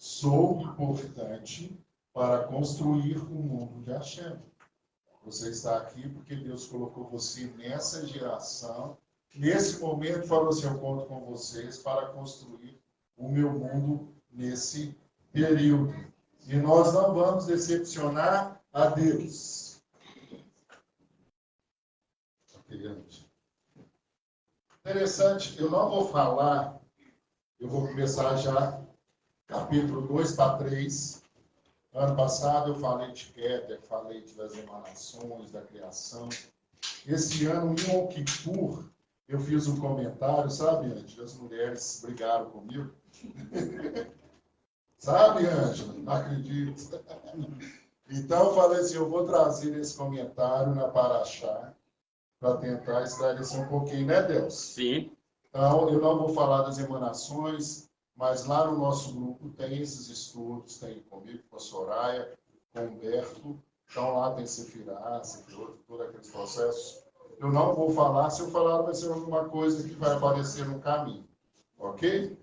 sou importante para construir o mundo de Hashem. Você está aqui porque Deus colocou você nessa geração, nesse momento, falou assim, eu conto com vocês para construir o meu mundo nesse período. E nós não vamos decepcionar a Deus. Interessante, eu não vou falar, eu vou começar já, capítulo 2 para 3. Ano passado eu falei de Keter, falei das emanações, da criação. Esse ano, em Yom Kippur, eu fiz um comentário, sabe, Ângela? As mulheres brigaram comigo. Sabe, Ângela? Não acredito. Então, eu falei assim, eu vou trazer esse comentário na Paraxá, para tentar esclarecer um pouquinho, né, Deus? Sim. Então, eu não vou falar das emanações, mas lá no nosso grupo tem esses estudos, tem comigo, com a Soraya, com o Humberto. Então, lá tem Sefirá, Sefirot, todos aqueles processos. Eu não vou falar, se eu falar vai ser alguma coisa que vai aparecer no caminho. Ok?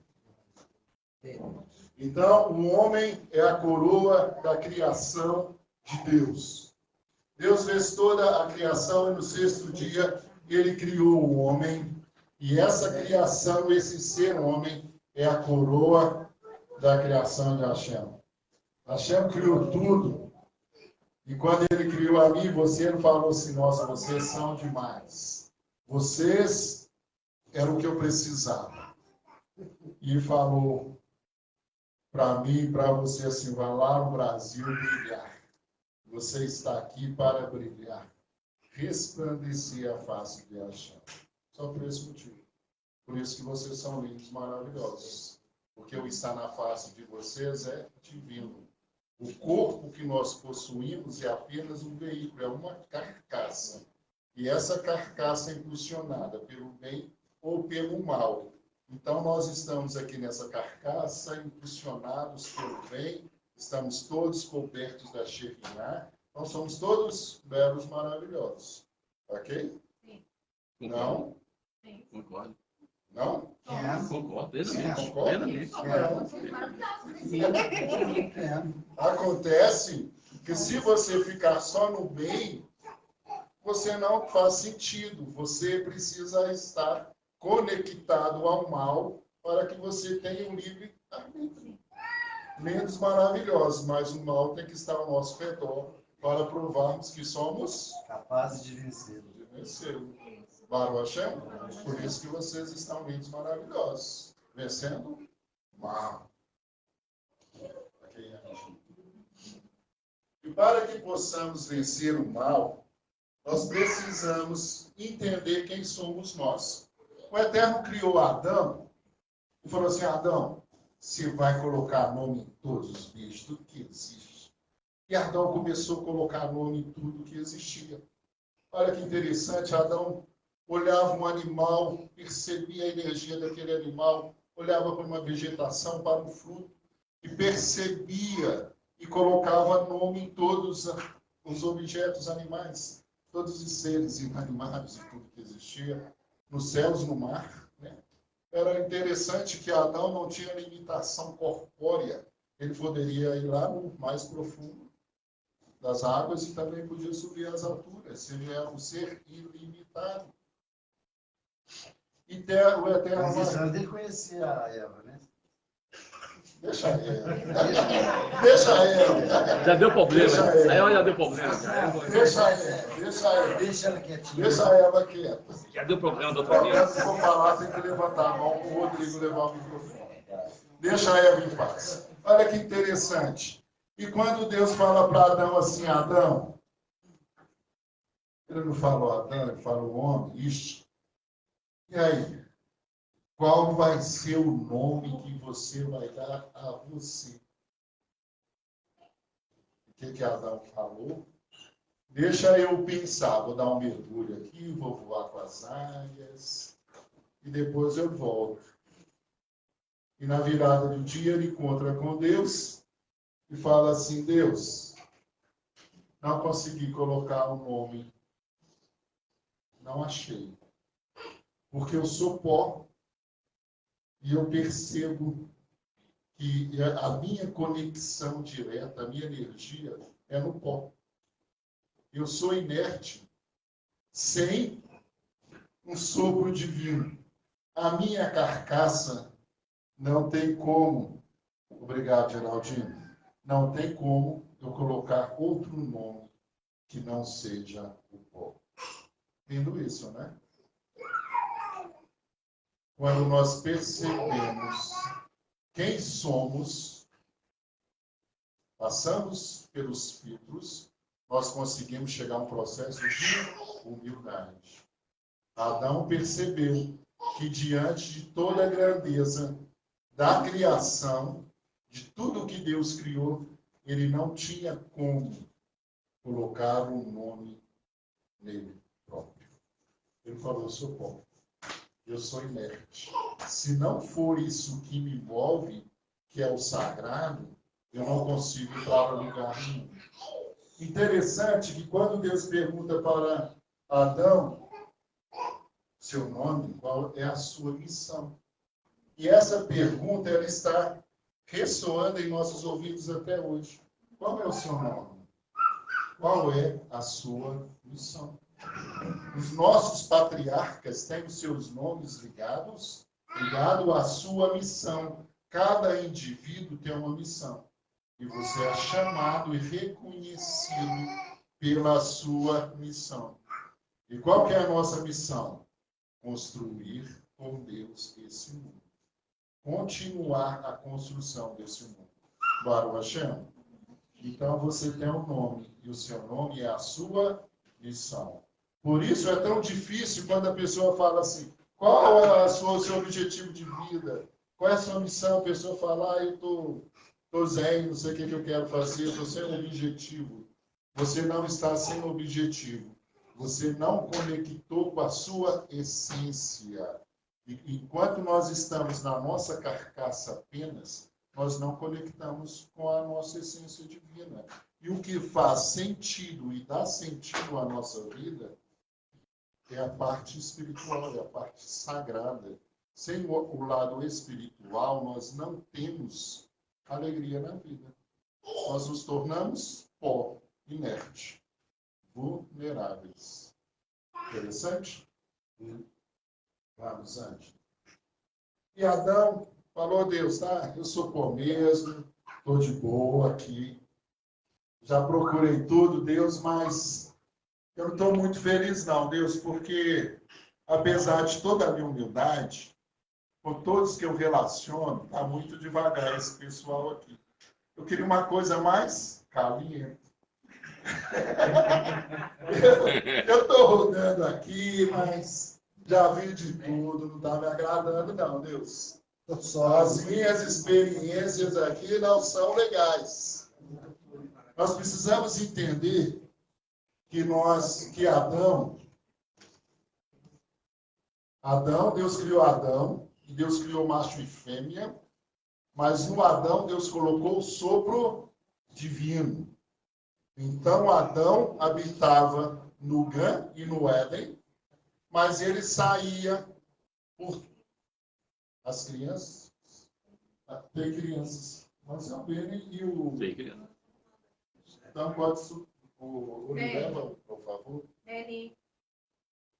Então, o homem é a coroa da criação de Deus. Deus fez toda a criação e no sexto dia ele criou o homem. E essa criação, esse ser homem, é a coroa da criação de Hashem. Hashem criou tudo. E quando ele criou a mim e você, ele falou assim, nossa, vocês são demais. Vocês eram o que eu precisava. E falou para mim e para você assim, vai lá no Brasil brilhar. Você está aqui para brilhar. Resplandecer a face de Hashem. Só por esse motivo. Por isso que vocês são lindos, maravilhosos. Porque o estar na face de vocês é divino. O corpo que nós possuímos é apenas um veículo, é uma carcaça. E essa carcaça é impulsionada pelo bem ou pelo mal. Então, nós estamos aqui nessa carcaça, impulsionados pelo bem, estamos todos cobertos da Shekinah, nós somos todos belos, maravilhosos. Ok? Sim. Não? Sim. Concordo. Não? Concordo, Concordo? plenamente. Acontece que se você ficar só no bem, você não faz sentido. Você precisa estar conectado ao mal para que você tenha um livre arbítrio. Lindos, maravilhosos, mas o mal tem que estar ao nosso redor para provarmos que somos capazes de vencer. Baruch Hashem, por isso que vocês estão lindos, maravilhosos, vencendo o mal. E para que possamos vencer o mal, nós precisamos entender quem somos nós. O Eterno criou Adão e falou assim, Adão, você vai colocar nome em todos os bichos, tudo que existe. E Adão começou a colocar nome em tudo que existia. Olha que interessante, Adão olhava um animal, percebia a energia daquele animal, olhava para uma vegetação, para um fruto, e percebia e colocava nome em todos os objetos animais, todos os seres inanimados e tudo que existia, nos céus, no mar. Né? Era interessante que Adão não tinha limitação corpórea, ele poderia ir lá no mais profundo das águas e também podia subir às alturas, ele era um ser ilimitado. E o Eterno... Mas isso antes dele conhecer a Eva, né? Deixa ela. Deixa ela. Já deu problema. Deixa ela. Aí ela já deu problema. Deixa ela. Deixa ela. Deixa ela quietinha. Deixa ela quieta. Já deu problema da outra vez. Se for falar, tem que levantar a mão para o Rodrigo levar o microfone. Deixa ela em paz. Olha que interessante. E quando Deus fala para Adão assim, Adão, ele não falou Adão, ele falou homem, Ish. E aí? Qual vai ser o nome que você vai dar a você? O que Adão falou? Deixa eu pensar, vou dar um mergulho aqui, vou voar com as águias e depois eu volto. E na virada do dia ele encontra com Deus e fala assim, Deus, não consegui colocar o nome, não achei, porque eu sou pó. E eu percebo que a minha conexão direta, a minha energia é no pó. Eu sou inerte sem um sopro divino. A minha carcaça não tem como, obrigado, Geraldinho, não tem como eu colocar outro nome que não seja o pó. Vendo isso, né? Quando nós percebemos quem somos, passamos pelos filtros, nós conseguimos chegar a um processo de humildade. Adão percebeu que diante de toda a grandeza da criação, de tudo que Deus criou, ele não tinha como colocar um nome nele próprio. Ele falou, eu sou pó, eu sou inerte. Se não for isso que me move, que é o sagrado, eu não consigo ir para lugar nenhum. Interessante que quando Deus pergunta para Adão, seu nome, qual é a sua missão? E essa pergunta, ela está ressoando em nossos ouvidos até hoje. Qual é o seu nome? Qual é a sua missão? Os nossos patriarcas têm os seus nomes ligados à sua missão. Cada indivíduo tem uma missão. E você é chamado e reconhecido pela sua missão. E qual que é a nossa missão? Construir com Deus esse mundo. Continuar a construção desse mundo. Baruch Hashem. Então você tem um nome, e o seu nome é a sua missão. Por isso é tão difícil quando a pessoa fala assim, qual é o seu objetivo de vida? Qual é a sua missão? A pessoa fala, eu estou zen, não sei o que eu quero fazer, estou sem objetivo. Você não está sem objetivo. Você não conectou com a sua essência. E enquanto nós estamos na nossa carcaça apenas, nós não conectamos com a nossa essência divina. E o que faz sentido e dá sentido à nossa vida é a parte espiritual, é a parte sagrada. Sem o lado espiritual, nós não temos alegria na vida. Nós nos tornamos pó, inerte, vulneráveis. Interessante? Vamos, Anjo. E Adão falou, Deus, tá? Eu sou pó mesmo, estou de boa aqui. Já procurei tudo, Deus, mas eu não estou muito feliz não, Deus, porque apesar de toda a minha humildade, com todos que eu relaciono, está muito devagar esse pessoal aqui. Eu queria uma coisa mais caliente. Eu estou rodando aqui, mas já vi de tudo, não está me agradando não, Deus. As minhas experiências aqui não são legais. Nós precisamos entender que Adão, Deus criou Adão, e Deus criou macho e fêmea, mas no Adão Deus colocou o sopro divino. Então Adão habitava no Gã e no Éden, mas ele saía por as crianças. Tem crianças. Mas é o Beni e o... Tem criança. Então pode o leva, por favor. Beni,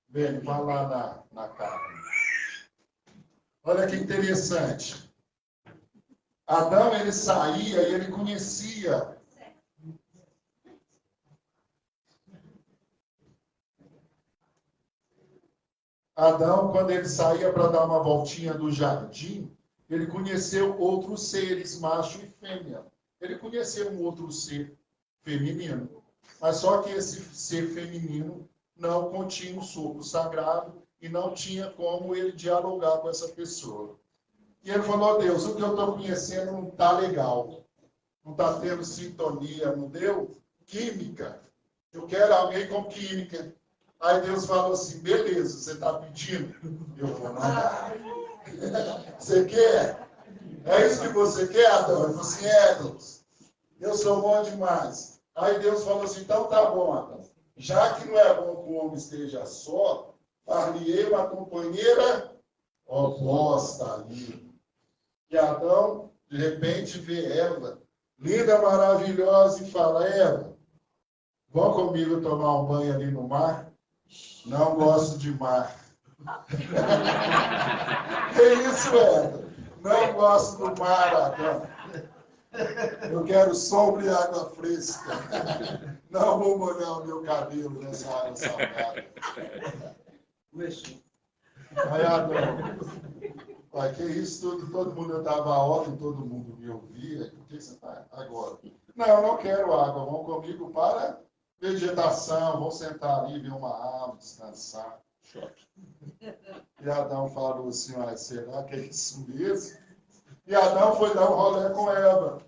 Vai lá na carne. Olha que interessante. Adão, ele saía e ele conhecia. Adão, quando ele saía para dar uma voltinha do jardim, ele conheceu outros seres, macho e fêmea. Ele conheceu um outro ser feminino. Mas só que esse ser feminino não continha um sopro sagrado e não tinha como ele dialogar com essa pessoa. E ele falou, Deus, o que eu estou conhecendo não está legal. Não está tendo sintonia, não deu química. Eu quero alguém com química. Aí Deus falou assim, beleza, você está pedindo? Eu vou mandar. Você quer? É isso que você quer, Adão? Eu falei assim, Deus. Eu sou bom demais. Aí Deus falou assim, então tá bom, Adão. Já que não é bom que o homem esteja só, far-lhe-ei uma companheira oposta ali. E Adão De repente vê Eva, linda, maravilhosa, e fala: Eva, vão comigo tomar um banho ali no mar? Não gosto de mar. Que isso, Eva? Não gosto do mar, Adão. Eu quero sombra e água fresca. Não vou molhar o meu cabelo nessa água salgada. Aí, Adão, pai, que isso? Todo mundo, eu dava ordem, todo mundo me ouvia. Por que você está agora? Não, eu não quero água. Vão comigo para vegetação. Vão sentar ali, ver uma árvore, descansar. E Adão falou assim: ah, será que é isso mesmo? E Adão foi dar um rolê com Eva.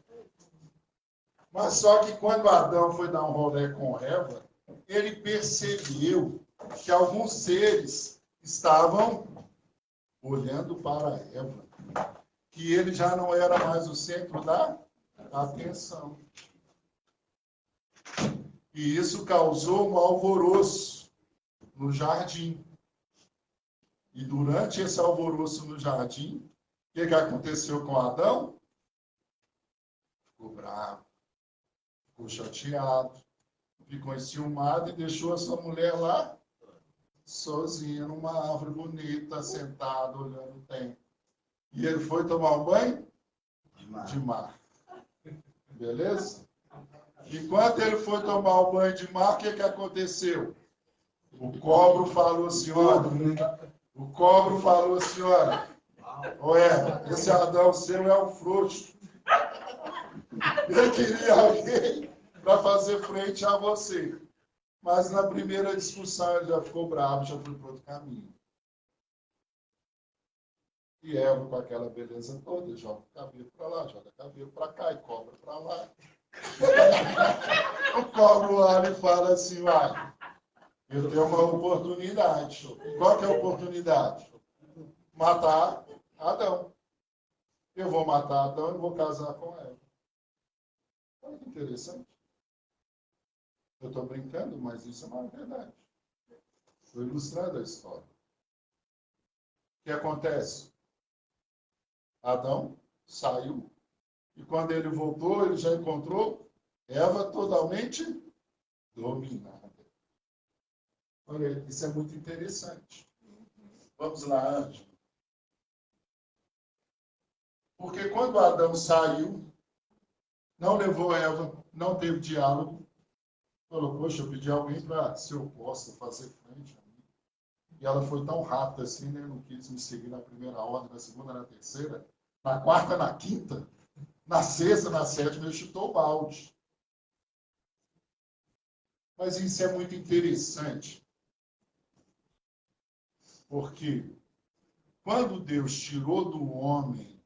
Mas só que quando Adão foi dar um rolê com Eva, ele percebeu que alguns seres estavam olhando para Eva, que ele já não era mais o centro da atenção. E isso causou um alvoroço no jardim. E durante esse alvoroço no jardim, o que aconteceu com Adão? Ficou bravo, ficou chateado, ficou enciumado e deixou a sua mulher lá, sozinha, numa árvore bonita, sentada, olhando o tempo. E ele foi tomar um banho? De mar. Beleza? Enquanto ele foi tomar o banho de mar, o que aconteceu? O cobro falou assim: olha, olha, esse Adão seu é um frouxo. Ele queria alguém para fazer frente a você. Mas na primeira discussão ele já ficou bravo, já foi para outro caminho. E Eva, com aquela beleza toda, joga o cabelo para lá, joga o cabelo para cá e cobra para lá. O cobro lá e fala assim: vai, eu tenho uma oportunidade. Qual que é a oportunidade? Matar Adão. Eu vou matar Adão e vou casar com ela. Olha que interessante. Eu estou brincando, mas isso é uma verdade. Estou ilustrando a história. O que acontece? Adão saiu e quando ele voltou, ele já encontrou Eva totalmente dominada. Olha, isso é muito interessante. Vamos lá, Ângelo. Porque quando Adão saiu, não levou Eva, não teve diálogo, falou: poxa, eu pedi alguém para se eu possa fazer frente a mim. E ela foi tão rápida assim, né? Não quis me seguir na primeira ordem, na segunda, na terceira, na quarta, na quinta, na sexta, na sétima, ele chutou o balde. Mas isso é muito interessante, porque quando Deus tirou do homem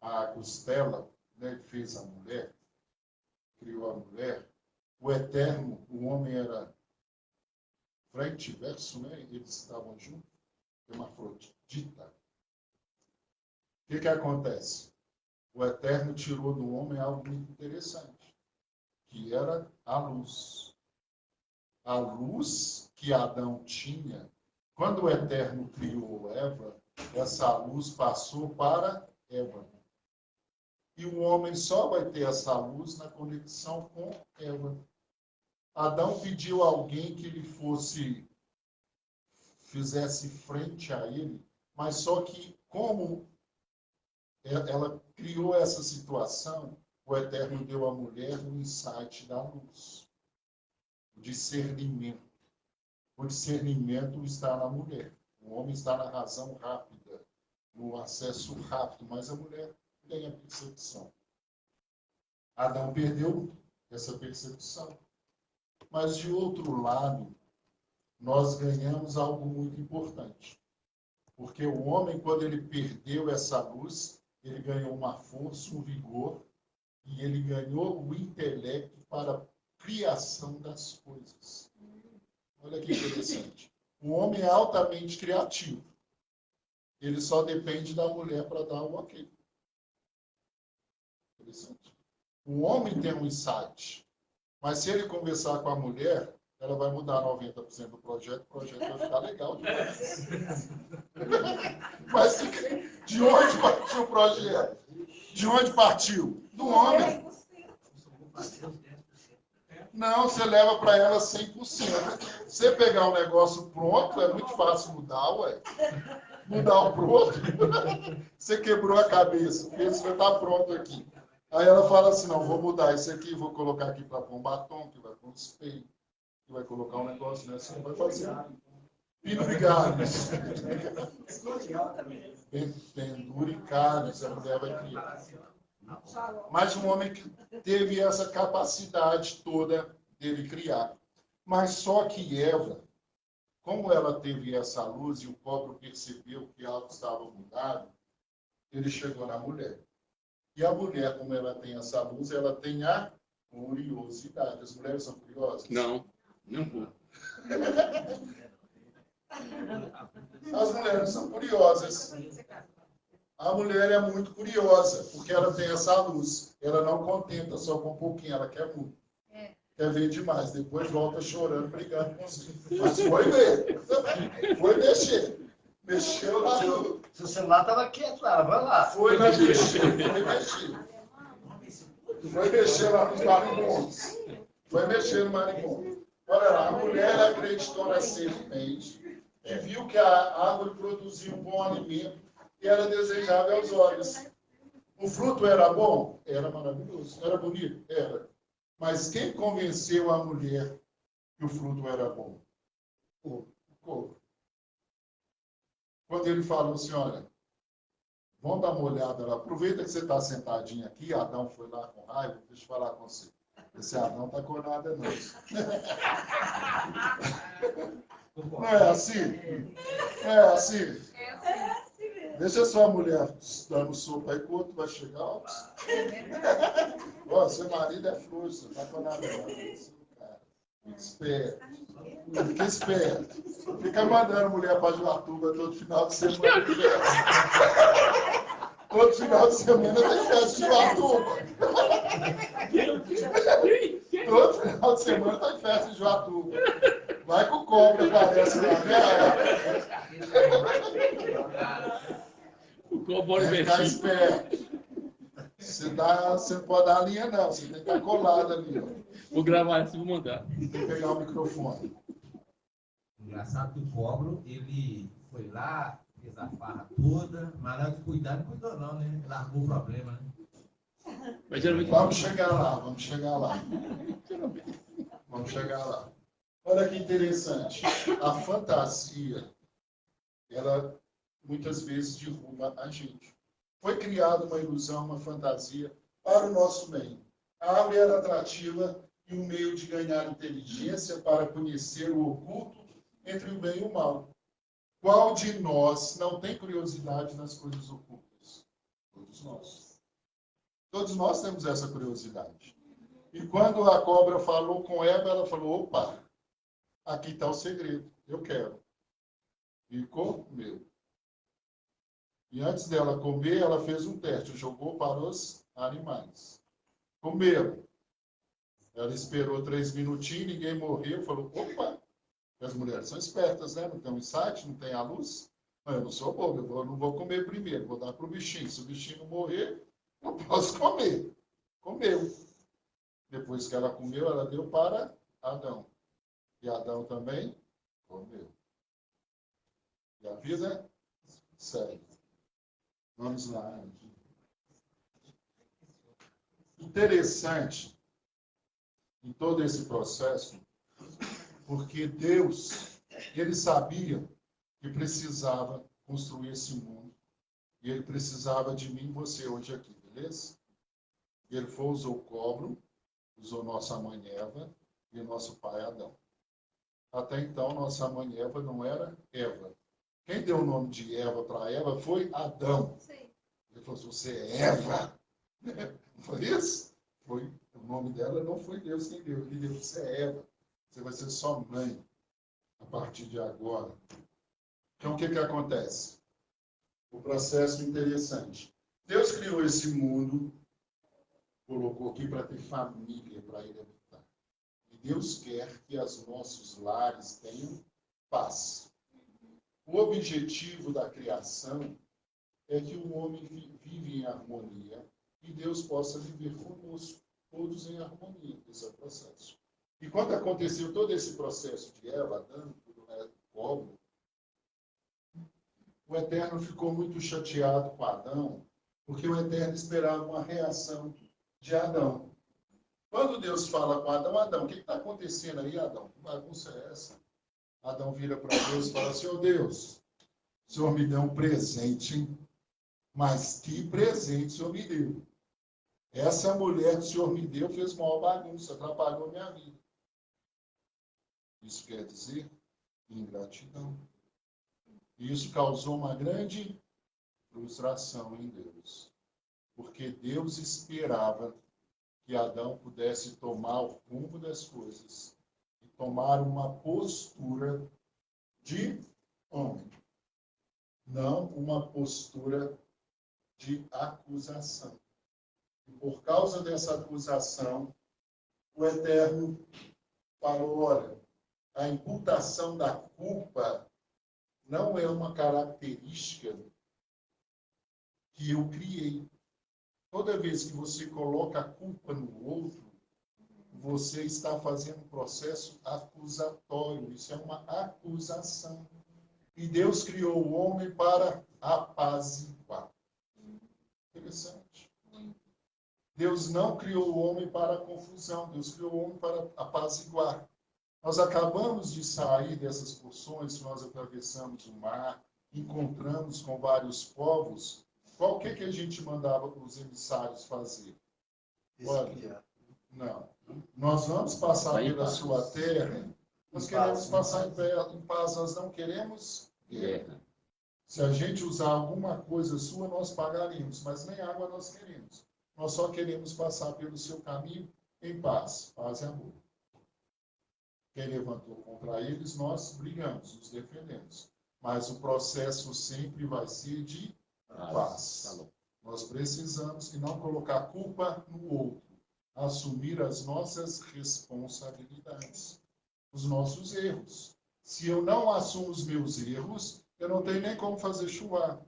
a costela, né, fez a mulher, criou a mulher, o eterno, o homem era frente e verso, né? Eles estavam juntos, hermafrodita. O que acontece? O eterno tirou do homem algo muito interessante, que era a luz. A luz que Adão tinha, quando o eterno criou Eva, essa luz passou para Eva. E o homem só vai ter essa luz na conexão com Eva. Adão pediu a alguém que ele fizesse frente a ele, mas só que como ela criou essa situação, o Eterno deu à mulher o insight da luz, o discernimento. O discernimento está na mulher. O homem está na razão rápida, no acesso rápido, mas a mulher tem a percepção. Adão perdeu essa percepção. Mas, de outro lado, nós ganhamos algo muito importante. Porque o homem, quando ele perdeu essa luz, ele ganhou uma força, um vigor, e ele ganhou o intelecto para a criação das coisas. Olha que interessante. O homem é altamente criativo. Ele só depende da mulher para dar o ok. Interessante. O homem tem um insight. Mas se ele conversar com a mulher, ela vai mudar 90% do projeto, o projeto vai ficar legal demais. Mas de onde partiu o projeto? De onde partiu? Do homem. Não, você leva para ela 100%. Você pegar um negócio pronto, é muito fácil mudar, ué. Mudar o pronto. Você quebrou a cabeça, porque isso vai estar pronto aqui. Aí ela fala assim, não, vou mudar isso aqui, vou colocar aqui para pôr um batom, que vai pôr um espelho, que vai colocar um negócio, né? Assim, vai fazer. Penduricalhos. Penduricalhos, a mulher vai criar. Mas um homem que teve essa capacidade toda dele criar. Mas só que Eva, como ela teve essa luz e o pobre percebeu que algo estava mudado, ele chegou na mulher. E a mulher, como ela tem essa luz, ela tem a curiosidade. As mulheres são curiosas? Não, nem um pouco. As mulheres são curiosas. A mulher é muito curiosa, porque ela tem essa luz. Ela não contenta só com um pouquinho, ela quer muito. Quer ver demais. Depois volta chorando, brigando com você. Mas foi ver. Foi mexer. Mexeu lá no... Seu celular estava quieto lá, vai lá. Foi mexer. Foi mexer lá nos marimbondos. Foi mexer no marimbondo. Olha lá, a mulher acreditou na semente e viu que a árvore produzia um bom alimento e era desejável aos olhos. O fruto era bom? Era maravilhoso. Era bonito? Era. Mas quem convenceu a mulher que o fruto era bom? O corpo. Quando ele falou assim, olha, vamos dar uma olhada lá. Aproveita que você está sentadinho aqui, Adão foi lá com raiva, deixa eu falar com você. Esse Adão está com nada, não. Não é assim? É assim? Deixa sua mulher dando sopa aí, que o outro vai chegar. Ó, seu marido é frouxo, não está com nada, não. Fica esperto. Fica esperto. Fica mandando mulher para Joatuba todo final de semana. Todo final de semana tem festa de Joatuba. Todo final de semana tem festa de Joatuba. Vai com o cobra, aparece lá, né? O cobra Fica esperto. Você não pode dar a linha, não. Você tem que estar colado ali, ó. Vou gravar essa e vou mandar. Tem que pegar o microfone. Engraçado que o Cobro, ele foi lá, fez a farra toda, mas na hora de cuidar, não cuidou não, né? Largou o problema, né? Mas geralmente... Vamos chegar lá, vamos chegar lá. Vamos chegar lá. Olha que interessante. A fantasia, ela muitas vezes derruba a gente. Foi criada uma ilusão, uma fantasia para o nosso meio. A árvore era atrativa e um meio de ganhar inteligência para conhecer o oculto entre o bem e o mal. Qual de nós não tem curiosidade nas coisas ocultas? Todos nós. Todos nós temos essa curiosidade. E quando a cobra falou com Eva, ela falou, opa, aqui está o segredo, eu quero. E comeu. E antes dela comer, ela fez um teste, jogou para os animais. Comeram. Ela esperou 3 minutinhos, ninguém morreu, falou, opa, as mulheres são espertas, né? Não tem um insight, não tem a luz. Mas eu não sou bobo, eu não vou comer primeiro, vou dar para o bichinho. Se o bichinho não morrer, eu posso comer. Comeu. Depois que ela comeu, ela deu para Adão. E Adão também comeu. E a vida segue. Vamos lá. Interessante em todo esse processo, porque Deus, ele sabia que precisava construir esse mundo. E ele precisava de mim e você hoje aqui, beleza? E ele foi, usou o cobro, usou nossa mãe Eva e nosso pai Adão. Até então, nossa mãe Eva não era Eva. Quem deu o nome de Eva para Eva foi Adão. Sim. Ele falou assim, você é Eva. Não foi isso? Foi. O nome dela não foi Deus quem deu. Ele deu, você é Eva. Você vai ser sua mãe a partir de agora. Então, o que acontece? O processo interessante. Deus criou esse mundo, colocou aqui para ter família, para ele habitar. E Deus quer que os nossos lares tenham paz. O objetivo da criação é que o homem vive em harmonia e Deus possa viver conosco, todos em harmonia. Esse é o processo. E quando aconteceu todo esse processo de Eva, Adão, pobre, o Eterno ficou muito chateado com Adão, porque o Eterno esperava uma reação de Adão. Quando Deus fala com Adão, Adão, o que está acontecendo aí, Adão? Que bagunça é essa? Adão vira para Deus e fala assim, ô Deus, o Senhor me deu um presente, hein? Mas que presente o Senhor me deu? Essa mulher que o Senhor me deu fez maior bagunça, atrapalhou minha vida. Isso quer dizer ingratidão. E isso causou uma grande frustração em Deus. Porque Deus esperava que Adão pudesse tomar o rumo das coisas e tomar uma postura de homem, não uma postura de acusação. E por causa dessa acusação, o Eterno falou, olha, a imputação da culpa não é uma característica que eu criei. Toda vez que você coloca a culpa no outro, você está fazendo um processo acusatório. Isso é uma acusação. E Deus criou o homem para apaziguar. Interessante. Deus não criou o homem para a confusão. Deus criou o homem para apaziguar. Nós acabamos de sair dessas porções, nós atravessamos o mar, encontramos com vários povos. Qual que a gente mandava os emissários fazer? Olha, não. Nós vamos passar pela sua terra, nós queremos passar em paz, nós não queremos guerra. Se a gente usar alguma coisa sua, nós pagaremos, mas nem água nós queremos. Nós só queremos passar pelo seu caminho em paz, paz e amor. Quem levantou contra eles, nós brigamos, nos defendemos. Mas o processo sempre vai ser de paz. Nós precisamos de não colocar culpa no outro, assumir as nossas responsabilidades, os nossos erros. Se eu não assumo os meus erros, eu não tenho nem como fazer chuvar.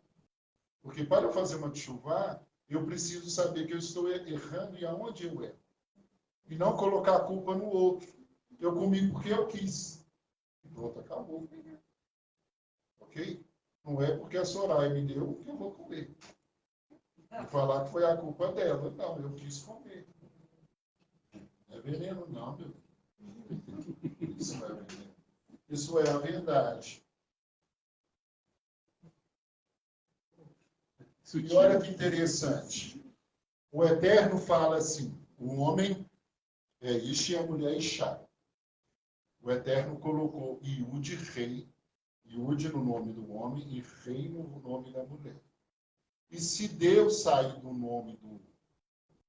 Porque para eu fazer uma chuva, eu preciso saber que eu estou errando e aonde eu erro. E não colocar a culpa no outro. Eu comi porque eu quis. E pronto, acabou. Ok? Não é porque a Soraya me deu que eu vou comer. E falar que foi a culpa dela. Não, eu quis comer. Não é veneno, não, meu. Isso não é veneno. Isso é a verdade. E olha que interessante. O Eterno fala assim, o homem é Ish e a mulher é Ishá. O Eterno colocou Iude, rei, Iude no nome do homem e rei no nome da mulher. E se Deus sair do nome do...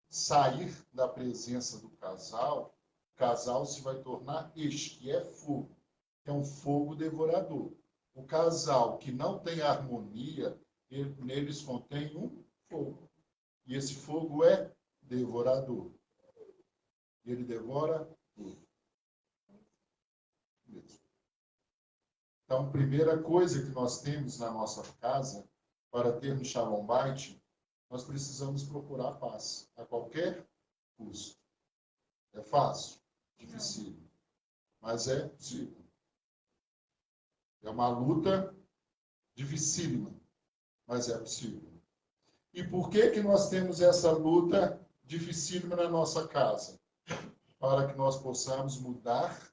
sair da presença do casal, o casal se vai tornar Ish, que é fogo. É um fogo devorador. O casal que não tem harmonia, neles contém um fogo. E esse fogo é devorador. Ele devora tudo. Então, a primeira coisa que nós temos na nossa casa, para termos Shalom Bait, nós precisamos procurar paz, a qualquer custo. É fácil, difícil, mas é possível. É uma luta dificílima, mas é possível. E por que nós temos essa luta dificílima na nossa casa? Para que nós possamos mudar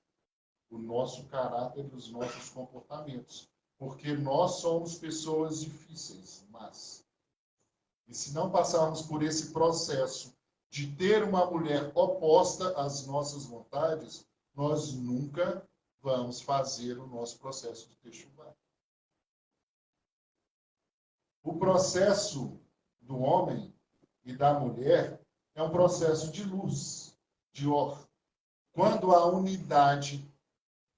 o nosso caráter e os nossos comportamentos. Porque nós somos pessoas difíceis, mas... E se não passarmos por esse processo de ter uma mulher oposta às nossas vontades, nós nunca vamos fazer o nosso processo de Teshuvah. O processo do homem e da mulher é um processo de luz, de or. Quando há unidade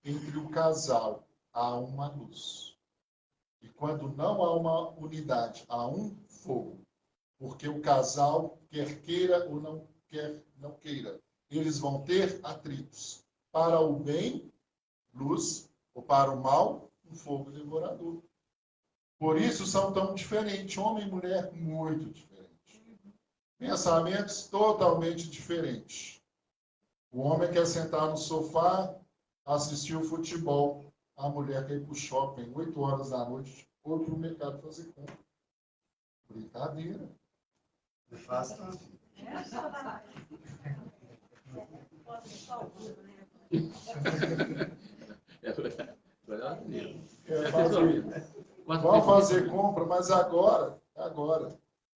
entre o casal, há uma luz. E quando não há uma unidade, há um fogo. Porque o casal, quer queira ou não queira, eles vão ter atritos. Para o bem, luz, ou para o mal, um fogo devorador. Por isso são tão diferentes, homem e mulher, muito diferentes. Pensamentos totalmente diferentes. O homem quer sentar no sofá, assistir o futebol. A mulher quer ir para o shopping, 8 horas da noite, ou para o mercado fazer compra. Brincadeira. Eu faço tudo. Vamos fazer compra, mas agora.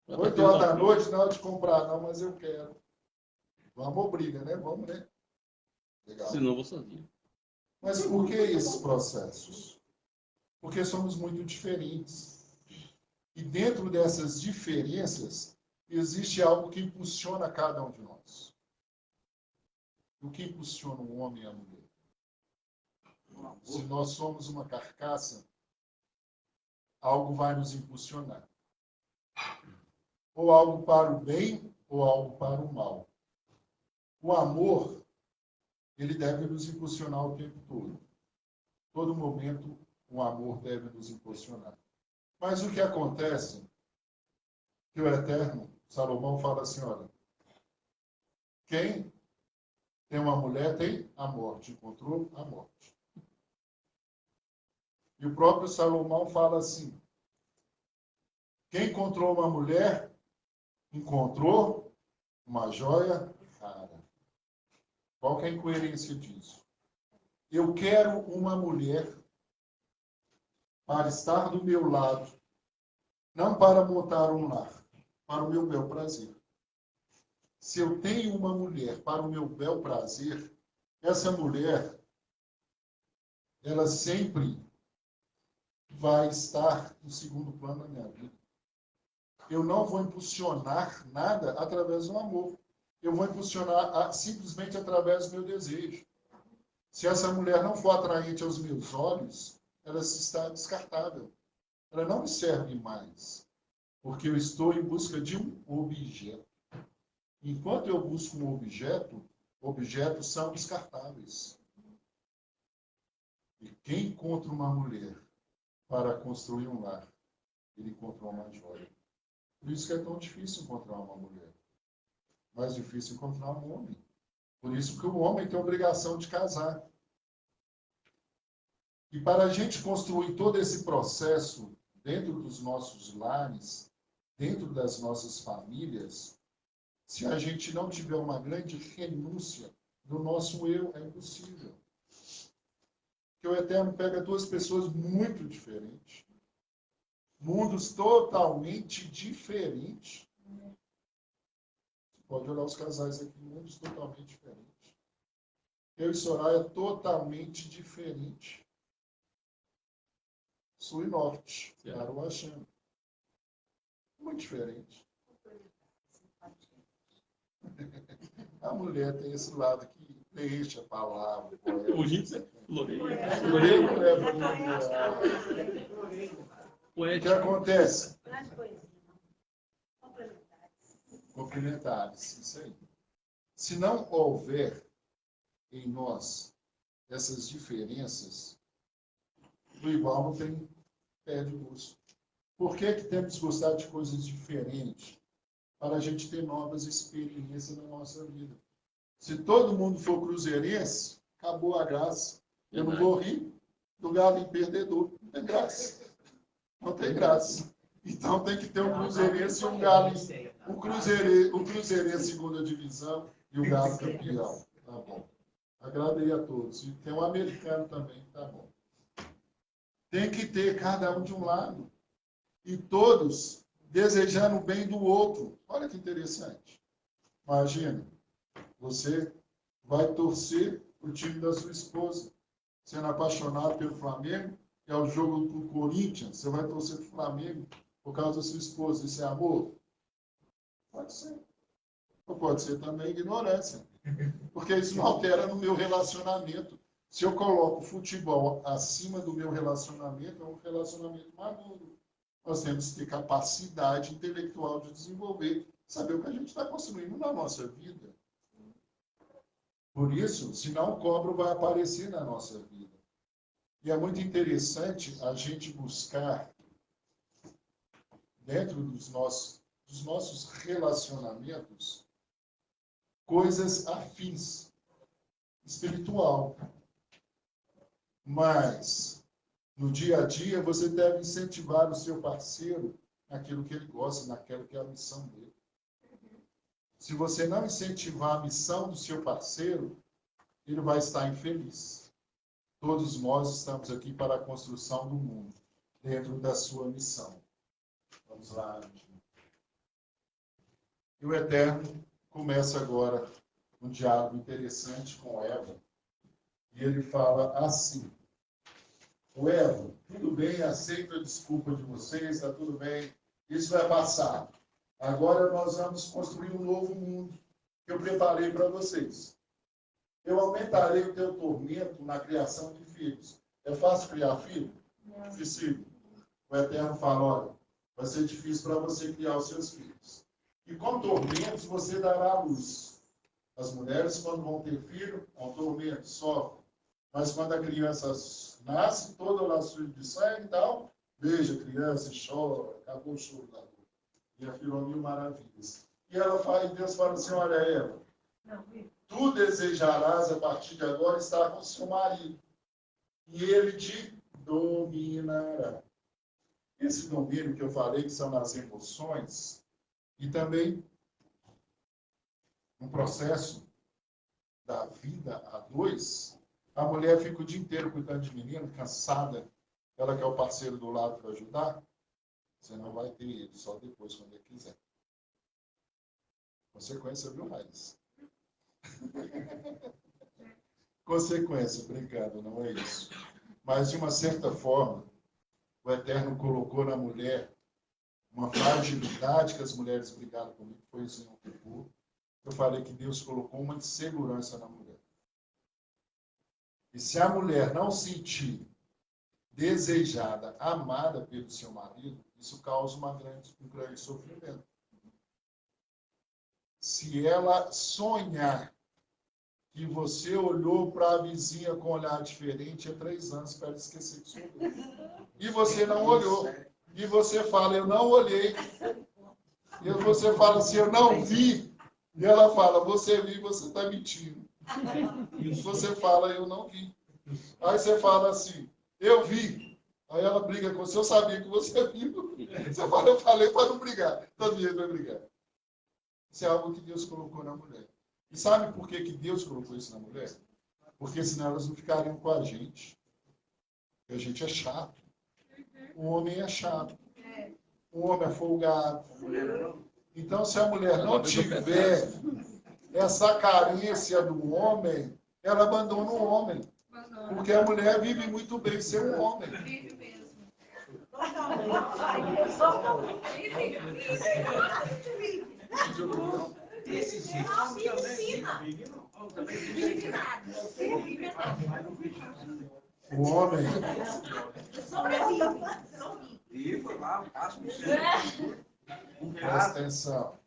8 horas da noite, não é de comprar, não, mas eu quero. Vamos, briga, né? Vamos, né? Legal. Senão eu vou sozinho. Mas por que esses processos? Porque somos muito diferentes. E dentro dessas diferenças, existe algo que impulsiona cada um de nós. O que impulsiona o homem e a mulher? Se nós somos uma carcaça, algo vai nos impulsionar. Ou algo para o bem, ou algo para o mal. O amor, ele deve nos impulsionar o tempo todo. Todo momento, o amor deve nos impulsionar. Mas o que acontece, que o Eterno, Salomão fala assim, olha, quem tem uma mulher tem a morte, encontrou a morte. E o próprio Salomão fala assim, quem encontrou uma mulher, encontrou uma joia rara. Qual que é a incoerência disso? Eu quero uma mulher para estar do meu lado, não para montar um lar, para o meu bel prazer. Se eu tenho uma mulher para o meu bel prazer, essa mulher, ela sempre vai estar no segundo plano da minha vida. Eu não vou impulsionar nada através do amor. Eu vou impulsionar simplesmente através do meu desejo. Se essa mulher não for atraente aos meus olhos, ela está descartável. Ela não me serve mais, porque eu estou em busca de um objeto. Enquanto eu busco um objeto, objetos são descartáveis. E quem encontra uma mulher para construir um lar, ele encontra uma joia. Por isso que é tão difícil encontrar uma mulher. Mais difícil encontrar um homem. Por isso que o homem tem a obrigação de casar. E para a gente construir todo esse processo dentro dos nossos lares, dentro das nossas famílias, se a gente não tiver uma grande renúncia do nosso eu, é impossível. Porque o Eterno pega duas pessoas muito diferentes, mundos totalmente diferentes. Você pode olhar os casais aqui, mundos totalmente diferentes. Eu e Soraya, totalmente diferente. Sul e norte, Aruachã. Muito diferente. A mulher tem esse lado que deixa a palavra. Bonito, né? O que acontece? Complementares, isso aí. Se não houver em nós essas diferenças, do igual não tem pé de gosto. Por que temos que gostar de coisas diferentes? Para a gente ter novas experiências na nossa vida. Se todo mundo for cruzeirense, acabou a graça. Eu não vou rir do galo em perdedor. Não tem graça. Não tem graça. Então tem que ter um cruzeirense e um galo. Um cruzeirense segunda divisão e o galo campeão. Tá bom. Agradei a todos. E tem um americano também. Tá bom. Tem que ter cada um de um lado. E todos desejando o bem do outro. Olha que interessante. Imagina, você vai torcer o time da sua esposa, sendo apaixonado pelo Flamengo, é o jogo do Corinthians, você vai torcer para o Flamengo por causa da sua esposa. Isso é amor? Pode ser. Ou pode ser também ignorância. Porque isso não altera no meu relacionamento. Se eu coloco o futebol acima do meu relacionamento, é um relacionamento maduro. Nós temos que ter capacidade intelectual de desenvolver, saber o que a gente está construindo na nossa vida. Por isso, senão o cobro vai aparecer na nossa vida. E é muito interessante a gente buscar, dentro dos dos nossos relacionamentos coisas afins, espiritual. Mas, no dia a dia, você deve incentivar o seu parceiro naquilo que ele gosta, naquilo que é a missão dele. Se você não incentivar a missão do seu parceiro, ele vai estar infeliz. Todos nós estamos aqui para a construção do mundo, dentro da sua missão. Vamos lá. E o Eterno começa agora um diálogo interessante com Eva. E ele fala assim: "O Eva, tudo bem, aceito a desculpa de vocês, está tudo bem, isso é passado. Agora nós vamos construir um novo mundo que eu preparei para vocês. Eu aumentarei o teu tormento na criação de filhos." É fácil criar filho? Difícil. O Eterno fala: olha, vai ser difícil para você criar os seus filhos. E com tormentos você dará à luz. As mulheres, quando vão ter filho, com tormento, sofrem. Mas quando a criança nasce, toda laço de sangue e tal, beija a criança e chora, acabou o choro da dor. E afirmou mil maravilhas. E Deus fala assim: olha, Eva, tu desejarás a partir de agora estar com seu marido, e ele te dominará. Esse domínio que eu falei, que são nas emoções, e também um processo da vida a dois, a mulher fica o dia inteiro cuidando de menino, cansada, ela quer o parceiro do lado para ajudar, você não vai ter ele, só depois, quando ele quiser. Consequência, viu, Raiz? Consequência, brincando, não é isso. Mas, de uma certa forma, o Eterno colocou na mulher uma fragilidade que as mulheres brigaram comigo, foi isso em Yom Kippur. Eu falei que Deus colocou uma insegurança na mulher. E se a mulher não sentir desejada, amada pelo seu marido, isso causa um grande sofrimento. Se ela sonhar que você olhou para a vizinha com um olhar diferente há 3 anos para ela esquecer que sou eu. E você não olhou. E você fala: eu não olhei. E você fala assim: eu não vi. E ela fala: você viu, você está mentindo. E você fala: eu não vi. Aí você fala assim: eu vi. Aí ela briga com você: eu sabia que você viu. Você fala: eu falei para não brigar. Todo dia vai brigar. Isso é algo que Deus colocou na mulher. E sabe por que Deus colocou isso na mulher? Porque senão elas não ficariam com a gente. Porque a gente é chato. O homem é chato. O homem é folgado. Então, se a mulher não tiver essa carência do homem, ela abandona o homem. Porque a mulher vive muito bem sem um homem. Vive mesmo. Desse jeito. O homem. Presta atenção.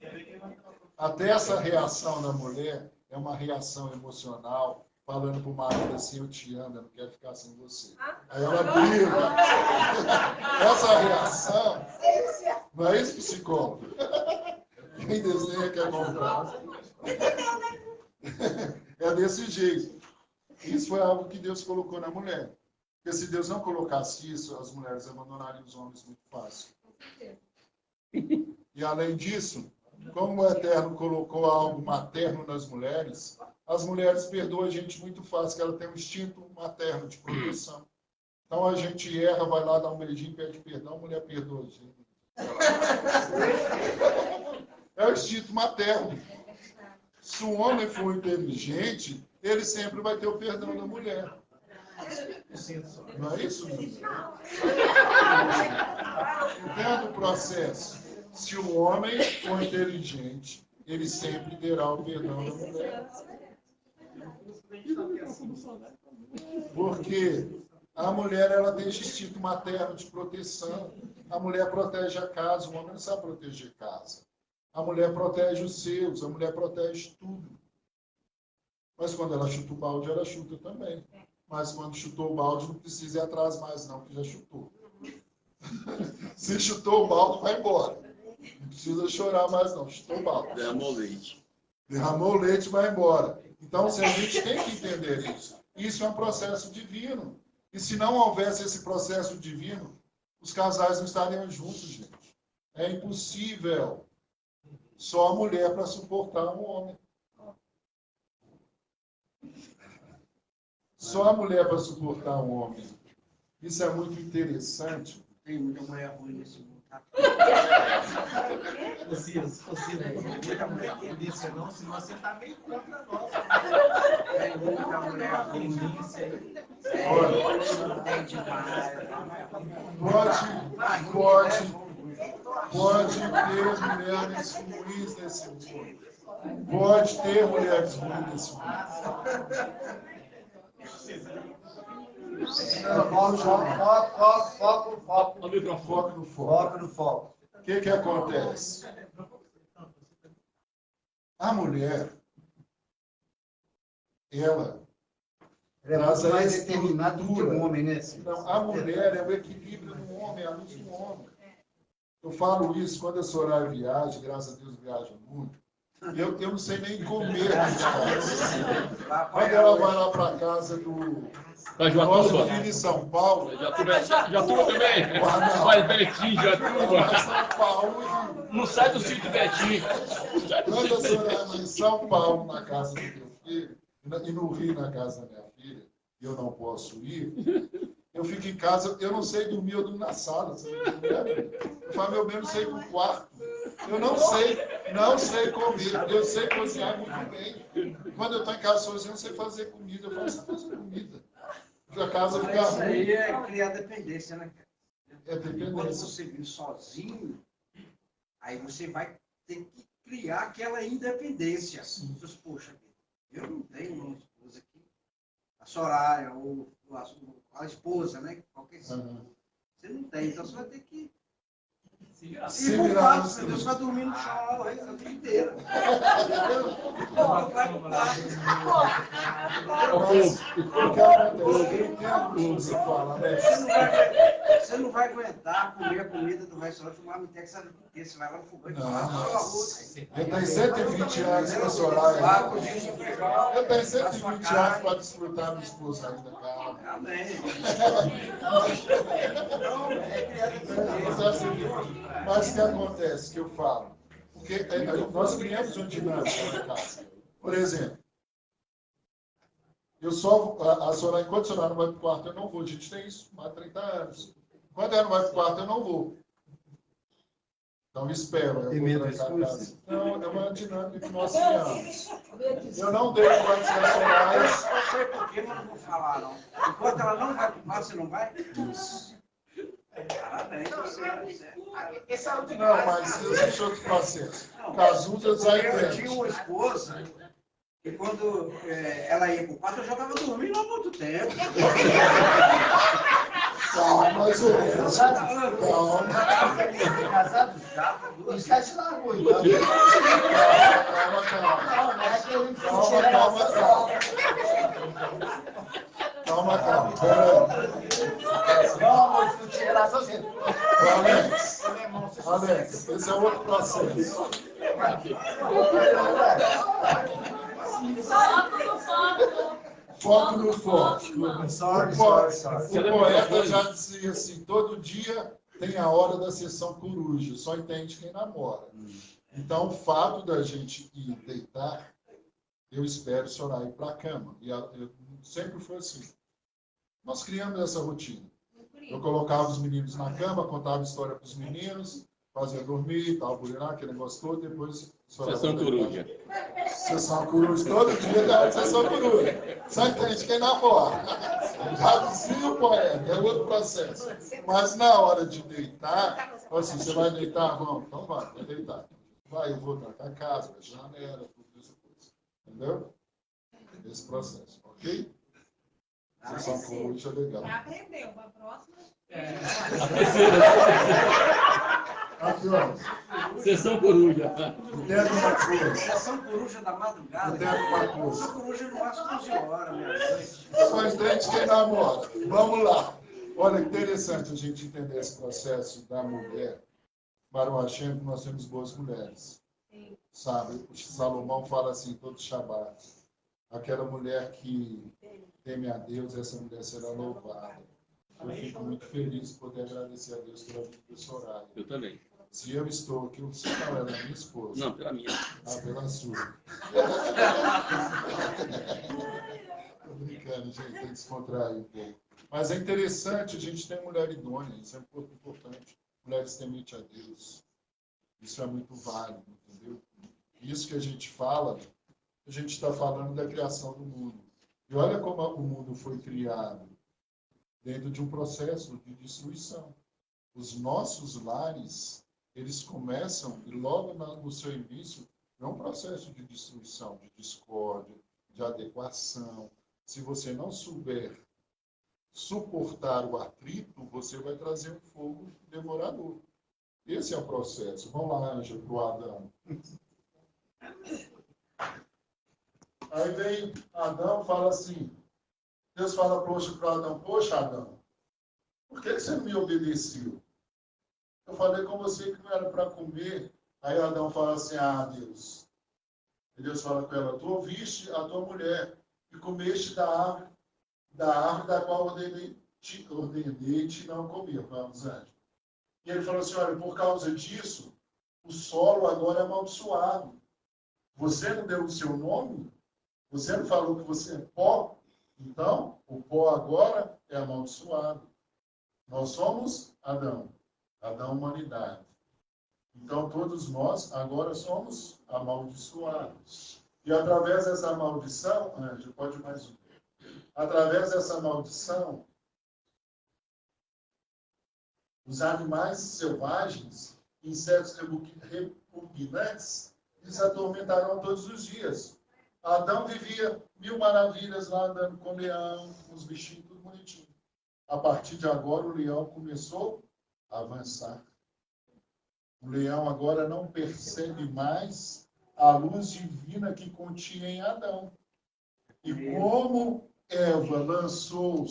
Até essa reação da mulher é uma reação emocional, falando para o marido assim: eu te amo, eu não quero ficar sem você. Aí ela briga. Essa reação, não é isso, psicólogo? Quem desenha quer comprar. É desse jeito. Isso foi algo que Deus colocou na mulher. Porque se Deus não colocasse isso, as mulheres abandonariam os homens muito fácil. E além disso, como o Eterno colocou algo materno nas mulheres, as mulheres perdoam a gente muito fácil, que ela tem um instinto materno de proteção. Então a gente erra, vai lá dar um beijinho, pede perdão, a mulher perdoa a gente. É o instinto materno. Se o homem for inteligente, ele sempre vai ter o perdão da mulher. Não é isso, meu? Entenda o processo. Se o homem for inteligente, ele sempre terá o perdão da mulher. Porque a mulher, ela tem esse instinto materno de proteção. A mulher protege a casa, o homem não sabe proteger casa. A mulher protege os seus, a mulher protege tudo. Mas quando ela chuta o balde, ela chuta também. Mas quando chutou o balde, não precisa ir atrás mais não, porque já chutou. Se chutou o balde, vai embora. Não precisa chorar mais, não. Estou mal. Derramou leite. Derramou o leite, vai embora. Então, a gente tem que entender isso. Isso é um processo divino. E se não houvesse esse processo divino, os casais não estariam juntos, gente. É impossível. Só a mulher para suportar um homem. Só a mulher para suportar um homem. Isso é muito interessante. Tem muita mulher ruim nesse mundo. Muita mulher delícia, não, senão você tá meio contra nós. Tem muita mulher ruim. Tem demais. Pode ter mulheres ruins nesse mundo. Pode ter mulheres ruins nesse mundo. Foco no foco. O que acontece? A mulher, ela traz a mais determinado do que o estrutura. homem, né? Então, a mulher é o equilíbrio do homem, a luz do homem. Eu falo isso quando a Soraya viaja, graças a Deus viaja muito. Eu não sei nem comer nas casas. Quando ela vai lá para a casa do nosso filho em São Paulo, Já tudo também. Vai Betinho, já tudo. ela vai em São Paulo Não sai do sítio Betinho. quando a Soraya vai em São Paulo, na casa do meu filho, e no Rio, na casa da minha filha, e eu não posso ir, eu fico em casa, eu não sei dormir, eu durmo na sala. Eu falo, meu bem, eu não sei ir pro quarto. Eu não sei comer. Eu sei cozinhar muito bem. Quando eu estou em casa sozinho, eu não sei fazer comida. Eu faço fazer comida. A casa fica Isso aí ruim. é criar dependência, né, cara? É Quando dependência. você vive sozinho, aí você vai ter que criar aquela independência. Você diz, poxa, eu não tenho uma esposa aqui, a Soraya, ou a esposa, né? Qualquer coisa. Você não tem, então você vai ter que Se ir pro virar quarto, no você vai dormir no chão a vida inteira. Vai pro quarto. O que acontece? Eu entendo o que você fala, né? Você não vai aguentar comer a comida do restaurante, uma marmitex, sabe por quê? Você vai lá no fogão e fala, Eu tenho 120 anos com a Soraya. Eu tenho 120 anos para desfrutar minha esposa ainda, cara. Amém. Mas o que acontece, que eu falo? Porque nós criamos uma dinâmica na casa. Por exemplo, a Soraya, enquanto a Soraya não vai para o quarto, eu não vou. A gente tem isso há 30 anos. Quando ela não vai para o quarto, eu não vou. Então, espero. Eu vou trancar a casa. Não, é uma dinâmica que nós criamos. Eu não devo mais ser a Soraya. Eu sei por quê, mas não vou falar, não. Enquanto ela não vai pro quarto, você não vai? Isso. Parabéns, você Esse é o de Não, mas existe outro processo. Casusa já Eu tinha entende. uma esposa e quando ela ia pro quarto, eu já estava dormindo há muito tempo. Calma, mais ou menos. Calma. Casado já, isso já se largou, então. Calma. Não, amor, não tinha relação assim. Alex, esse é outro processo. Foco no foco. O poeta já dizia assim, todo dia tem a hora da sessão coruja, só entende quem namora. Então, o fato da gente ir deitar, eu espero Soraya ir para a cama. E sempre foi assim. Nós criamos essa rotina. Eu colocava os meninos na cama, contava história para os meninos, fazia dormir, tal, burinar, aquele negócio todo, depois... Sessão coruja. Sessão coruja, todo dia dá sessão coruja. Só entende quem namora. Já dizia o poeta, é outro processo. Mas na hora de deitar, assim, você vai deitar? Vamos, então vai deitar. Vai, eu vou trancar a casa, vai janela, tudo isso. Entendeu? Esse processo, ok? Sessão coruja é legal. Já aprendeu, para a próxima. Aqui, ó. Sessão coruja. Entendo uma coisa. Sessão coruja da madrugada. Entendo uma coisa. Sessão coruja no máximo 11 horas, meia-noite. Só entende quem namora. Vamos lá. Olha, interessante a gente entender esse processo da mulher Baruch Hashem, que nós temos boas mulheres. Sabe? O Salomão fala assim, todo Shabat. Aquela mulher que teme a Deus, essa mulher será louvada. Eu fico muito feliz de poder agradecer a Deus pela vida do Soraya. Eu também. Se eu estou aqui, o senhor não, ela é minha esposa. Não, pela minha. Ah, pela sua. Estou brincando, gente, tem que descontrair um pouco. Mas é interessante, a gente tem mulher idônea, isso é um pouco importante. Mulheres tementes a Deus. Isso é muito válido, entendeu? Isso que a gente fala, a gente está falando da criação do mundo. E olha como o mundo foi criado dentro de um processo de destruição. Os nossos lares, eles começam, e logo no seu início, é um processo de destruição, de discórdia, de adequação. Se você não souber suportar o atrito, você vai trazer um fogo devorador. Esse é o processo. Vamos lá, Ângelo, para o Adão. Aí vem Adão e fala assim, Deus fala para Adão, poxa, Adão, por que você não me obedeceu? Eu falei com você que não era para comer. Aí Adão fala assim, Deus. E Deus fala com ela, tu ouviste a tua mulher e comeste da árvore da qual ordenei-te não comer. Vamos, anjo. E ele falou assim, olha, por causa disso, o solo agora é amaldiçoado. Você não deu o seu nome? Você não falou que você é pó? Então, o pó agora é amaldiçoado. Nós somos Adão. Adão, humanidade. Então, todos nós agora somos amaldiçoados. E através dessa maldição, Anjo, pode mais um. Através dessa maldição, os animais selvagens, insetos repugnantes, eles atormentarão todos os dias. Adão vivia 1000 maravilhas lá andando com o leão, com os bichinhos, tudo bonitinho. A partir de agora, o leão começou a avançar. O leão agora não percebe mais a luz divina que continha em Adão. E como Eva lançou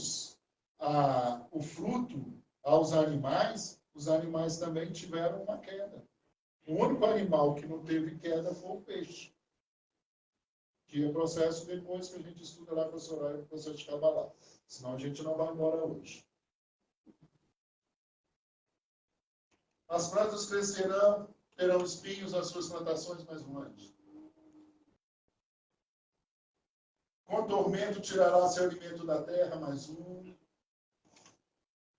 o fruto aos animais, os animais também tiveram uma queda. O único animal que não teve queda foi o peixe. Que é processo depois que a gente estuda lá para o Soraya, o processo de Kabbalah. Senão a gente não vai embora hoje. As plantas crescerão, terão espinhos as suas plantações, mas um anjo. Com tormento tirará seu alimento da terra, mais um.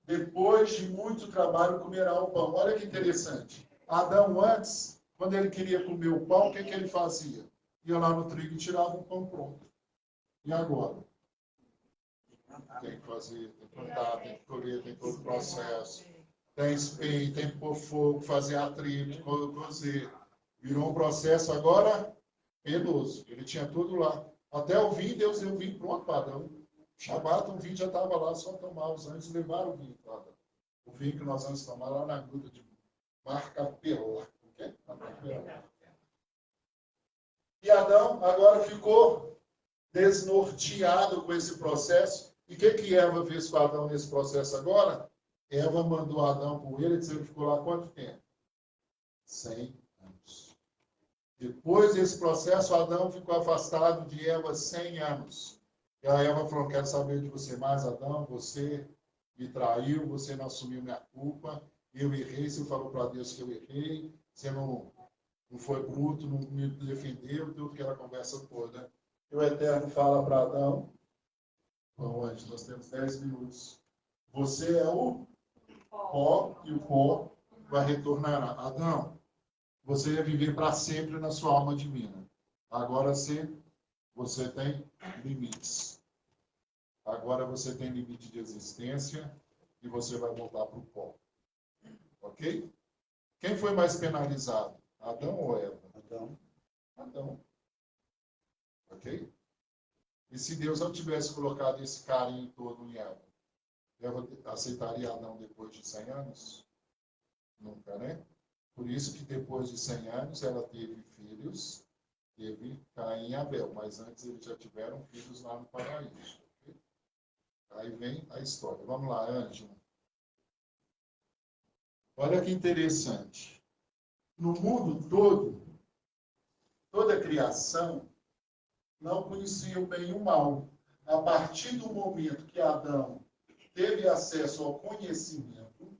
Depois de muito trabalho comerá o pão. Olha que interessante. Adão antes, quando ele queria comer o pão, o que ele fazia? Ia lá no trigo e tirava o pão pronto. E agora? Tem que fazer, tem que plantar, tem que colher, tem todo o processo. Tem espinho, tem que pôr fogo, fazer atrito, cozer. Virou um processo agora penoso. Ele tinha tudo lá. Até o vinho, Deus deu o vinho pronto para Adão. Shabat, o vinho já estava lá, só tomar. Os anjos levaram o vinho para Adão. O vinho que nós vamos tomar lá na gruta de Marcapela. O quê? Marcapela. E Adão agora ficou desnorteado com esse processo. E o que Eva fez com Adão nesse processo agora? Eva mandou Adão com ele, ele ficou lá quanto tempo? 100 anos. Depois desse processo, Adão ficou afastado de Eva 100 anos. E a Eva falou, quero saber de você mais, Adão, você me traiu, você não assumiu minha culpa, eu errei, você falou para Deus que eu errei, você não foi bruto, não me defendeu, tudo aquela conversa toda. E o Eterno fala para Adão, bom, antes nós temos 10 minutos, você é o pó, e o pó vai retornar. Adão, você ia viver para sempre na sua alma divina. Agora você tem limites. Agora você tem limite de existência e você vai voltar para o pó. Ok? Quem foi mais penalizado? Adão ou Eva? Adão. Adão. Ok? E se Deus não tivesse colocado esse carinho todo em Eva? Eva aceitaria Adão depois de 100 anos? Nunca, né? Por isso que depois de 100 anos ela teve filhos, teve Caim e Abel, mas antes eles já tiveram filhos lá no paraíso. Okay? Aí vem a história. Vamos lá, Ângelo. Olha que interessante. no mundo todo, toda a criação não conhecia o bem e o mal. A partir do momento que Adão teve acesso ao conhecimento,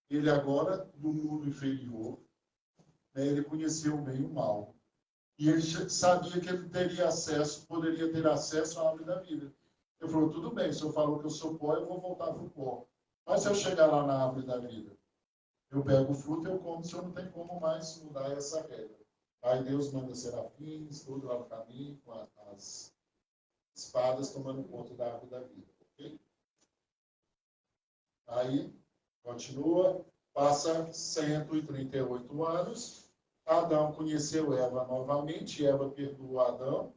ele agora, do mundo inferior, né, ele conheceu o bem e o mal. E ele sabia que ele teria acesso, poderia ter acesso à árvore da vida. Ele falou, tudo bem, o senhor falou que eu sou pó, eu vou voltar para o pó. Mas se eu chegar lá na árvore da vida, eu pego o fruto e eu como, o senhor não tem como mais mudar essa regra. Aí Deus manda serafins, tudo lá no caminho, com as espadas tomando conta da árvore da vida. Okay? Aí, continua, passa 138 anos, Adão conheceu Eva novamente, Eva perdoou Adão,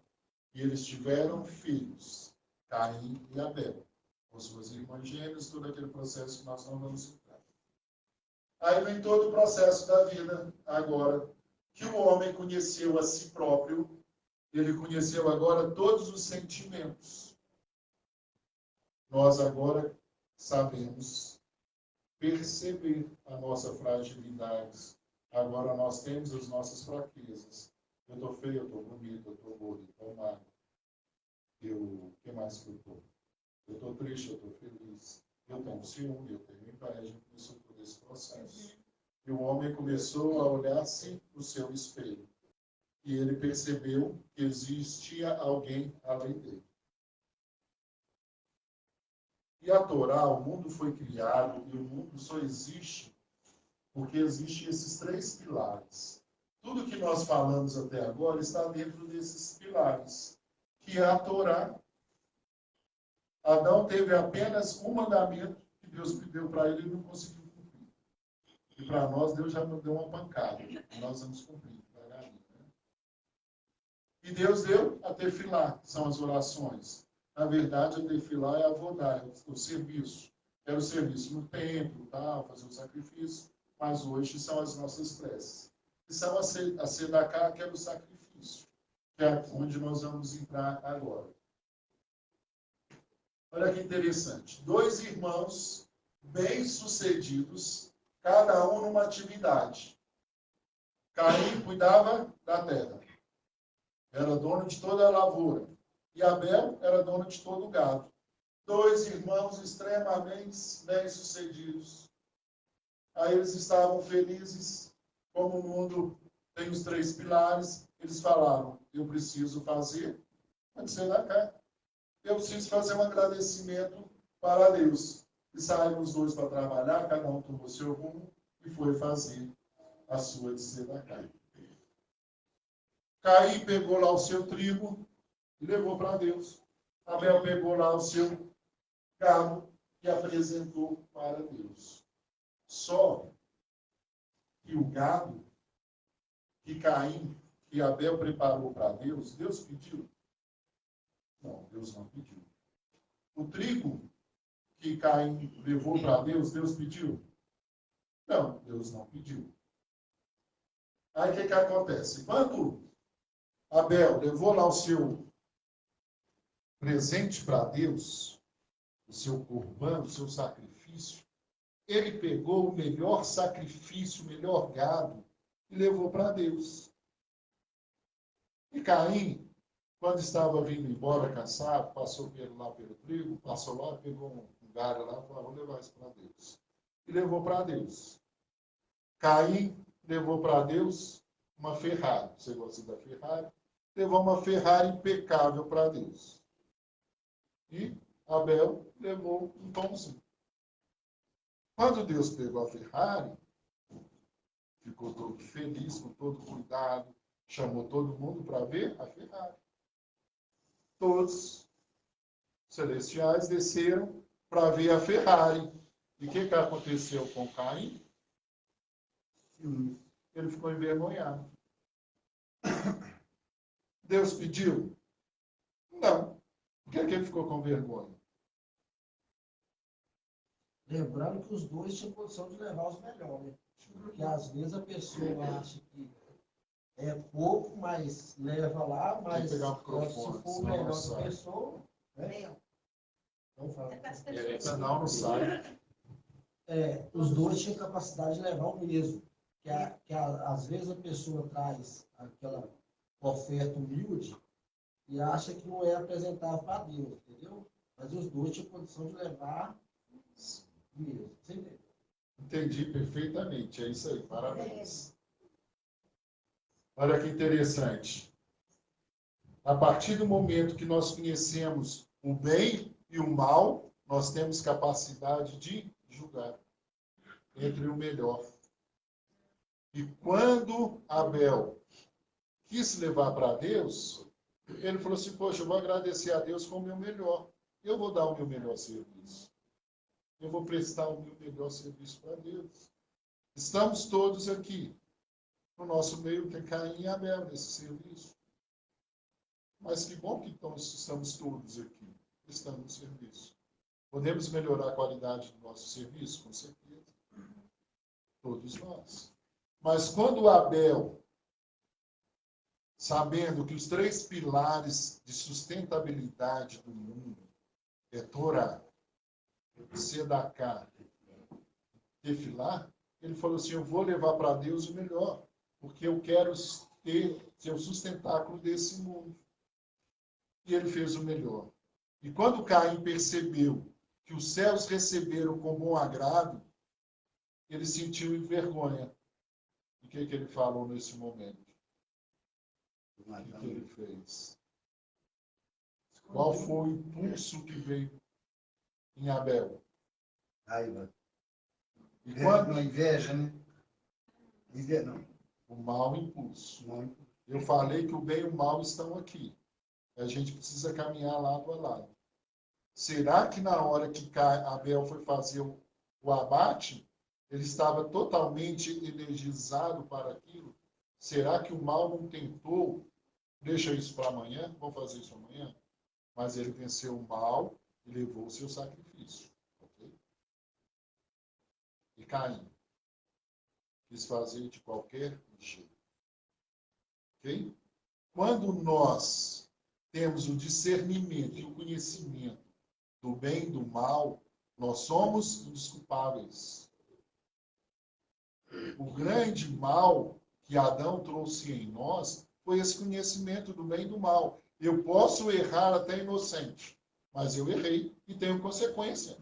e eles tiveram filhos, Caim e Abel, com suas irmãs gêmeas, todo aquele processo que nós não vamos entrar. Aí vem todo o processo da vida, agora, que o homem conheceu a si próprio, ele conheceu agora todos os sentimentos. Nós agora sabemos perceber a nossa fragilidade. Agora nós temos as nossas fraquezas. Eu estou feio, eu estou bonito, eu estou gordo, eu estou magro. O que mais que eu estou? Eu estou triste, eu estou feliz. Eu tenho ciúme, eu tenho inveja. Começou todo esse processo. E o homem começou a olhar-se no seu espelho. E ele percebeu que existia alguém além dele. E a Torá, o mundo foi criado e o mundo só existe porque existem esses três pilares. Tudo que nós falamos até agora está dentro desses pilares, que é a Torá. Adão teve apenas um mandamento que Deus deu para ele e não conseguiu cumprir. E para nós, Deus já nos deu uma pancada. Nós vamos cumprir devagarinho. Né? E Deus deu a tefilá, que são as orações. Na verdade, a tefilá é a vodá, o serviço. Era o serviço no templo, tal, fazer o sacrifício. Mas hoje são as nossas preces. E são a sedacá, que é o sacrifício, que é onde nós vamos entrar agora. Olha que interessante. 2 irmãos bem-sucedidos, cada um numa atividade. Caim cuidava da terra. Era dono de toda a lavoura. E Abel era dono de todo o gado. 2 irmãos extremamente bem-sucedidos. Aí eles estavam felizes, como o mundo tem os 3 pilares, eles falaram, eu preciso fazer, pode ser da cá. Eu preciso fazer um agradecimento para Deus. E saíram os 2 para trabalhar, cada um tomou seu rumo e foi fazer a sua tzedakah. Caim pegou lá o seu trigo e levou para Deus. Abel pegou lá o seu gado e apresentou para Deus. Só que o gado que Caim e Abel preparou para Deus, Deus pediu? Não, Deus não pediu. O trigo que Caim levou para Deus, Deus pediu? Não, Deus não pediu. Aí o que acontece? Quando Abel levou lá o seu presente para Deus, o seu corban, o seu sacrifício, ele pegou o melhor sacrifício, o melhor gado e levou para Deus. E Caim, quando estava vindo embora cansado, passou lá pelo trigo, passou lá, pegou um galho lá e falou, vou levar isso para Deus. E levou para Deus. Caim levou para Deus uma Ferrari. Você gosta da Ferrari? Levou uma Ferrari impecável para Deus. E Abel levou um pãozinho. Quando Deus pegou a Ferrari, ficou todo feliz, com todo cuidado, chamou todo mundo para ver a Ferrari. Todos celestiais desceram para ver a Ferrari. E o que aconteceu com Caim? Ele ficou envergonhado. Deus pediu? Não. Por que ele ficou com vergonha? Lembrando que os 2 tinham condição de levar os melhores. Porque às vezes a pessoa acha que é pouco, mas leva lá, mas se for o melhor da pessoa, né? Então fala. Não sai. Os 2 tinham capacidade de levar o mesmo. às vezes a pessoa traz aquela oferta humilde e acha que não é apresentável para Deus, entendeu? Mas os dois tinham condição de levar mesmo. Você entendeu? Entendi perfeitamente. É isso aí. Parabéns. Olha que interessante. A partir do momento que nós conhecemos o bem e o mal, nós temos capacidade de julgar entre o melhor. E quando Abel quis levar para Deus, ele falou assim, poxa, eu vou agradecer a Deus com o meu melhor. Eu vou dar o meu melhor serviço. Eu vou prestar o meu melhor serviço para Deus. Estamos todos aqui. No nosso meio tem Caim e Abel nesse serviço. Mas que bom que então estamos todos aqui. Estamos no serviço. Podemos melhorar a qualidade do nosso serviço? Com certeza. Todos nós. Mas quando Abel, sabendo que os 3 pilares de sustentabilidade do mundo é Torá, Sedacá, Tefilá, ele falou assim, eu vou levar para Deus o ser o sustentáculo desse mundo. E ele fez o melhor. E quando Caim percebeu que os céus receberam com bom agrado, ele sentiu vergonha. E o que ele falou nesse momento? O que ele fez? Qual foi o impulso que veio em Abel? Raiva. E quando... Uma inveja, né? Inveja, não. O mau impulso. Eu falei que o bem e o mal estão aqui. A gente precisa caminhar lado a lado. Será que na hora que Abel foi fazer o abate, ele estava totalmente energizado para aquilo? Será que o mal não tentou? Deixa isso para amanhã, vamos fazer isso amanhã? Mas ele venceu o mal e levou o seu sacrifício. Okay? E Caim quis fazer de qualquer jeito. Ok? Quando nós temos o discernimento e o conhecimento do bem e do mal, nós somos indesculpáveis. O grande mal que Adão trouxe em nós foi esse conhecimento do bem e do mal. Eu posso errar até inocente, mas eu errei e tenho consequência.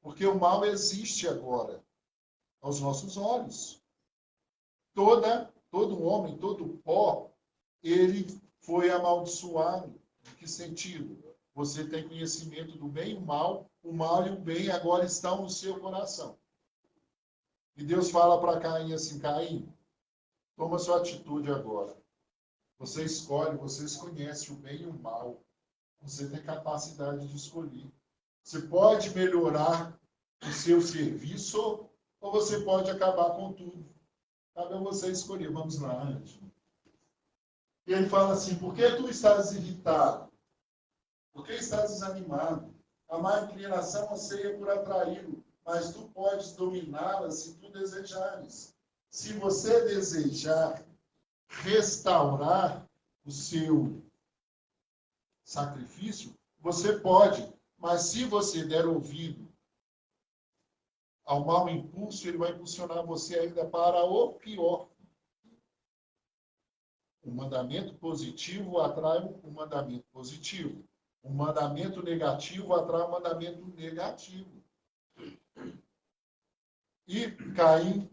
Porque o mal existe agora, aos nossos olhos. Todo homem, todo pó, ele foi amaldiçoado. Em que sentido? Você tem conhecimento do bem e o mal e o bem agora estão no seu coração. E Deus fala para Caim assim, Caim, toma sua atitude agora. Você escolhe, vocês conhecem o bem e o mal. Você tem capacidade de escolher. Você pode melhorar o seu serviço ou você pode acabar com tudo. Cabe a você escolher. Vamos lá, Ângela. E ele fala assim, por que tu estás irritado? Por que estás desanimado? A má inclinação anseia por atraí-lo, mas tu podes dominá-la se tu desejares. Se você desejar restaurar o seu sacrifício, você pode, mas se você der ouvido ao mau impulso, ele vai impulsionar você ainda para o pior. O mandamento positivo atrai o mandamento positivo. O mandamento negativo atrai o mandamento negativo. E Caim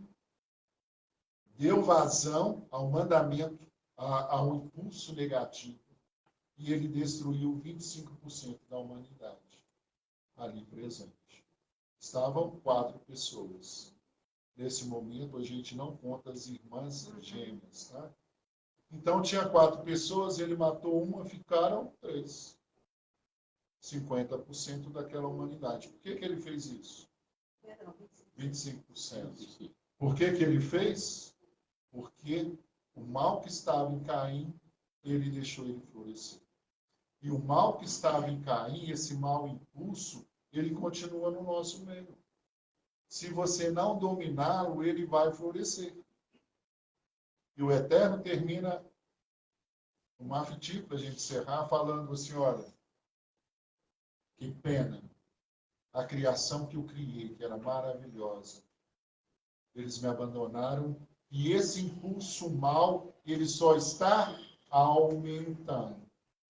deu vazão ao mandamento, ao impulso negativo. E ele destruiu 25% da humanidade ali presente. Estavam 4 pessoas. Nesse momento, a gente não conta as irmãs gêmeas, tá? Então, tinha 4 pessoas, ele matou uma, ficaram 3. 50% daquela humanidade. Por que ele fez isso? 25%. Por que ele fez? Porque o mal que estava em Caim, ele deixou ele florescer. E o mal que estava em Caim, esse mau impulso, ele continua no nosso meio. Se você não dominá-lo, ele vai florescer. E o Eterno termina um artigo para a gente encerrar, falando assim, olha, que pena, a criação que eu criei, que era maravilhosa. Eles me abandonaram E esse impulso mal, ele só está aumentando.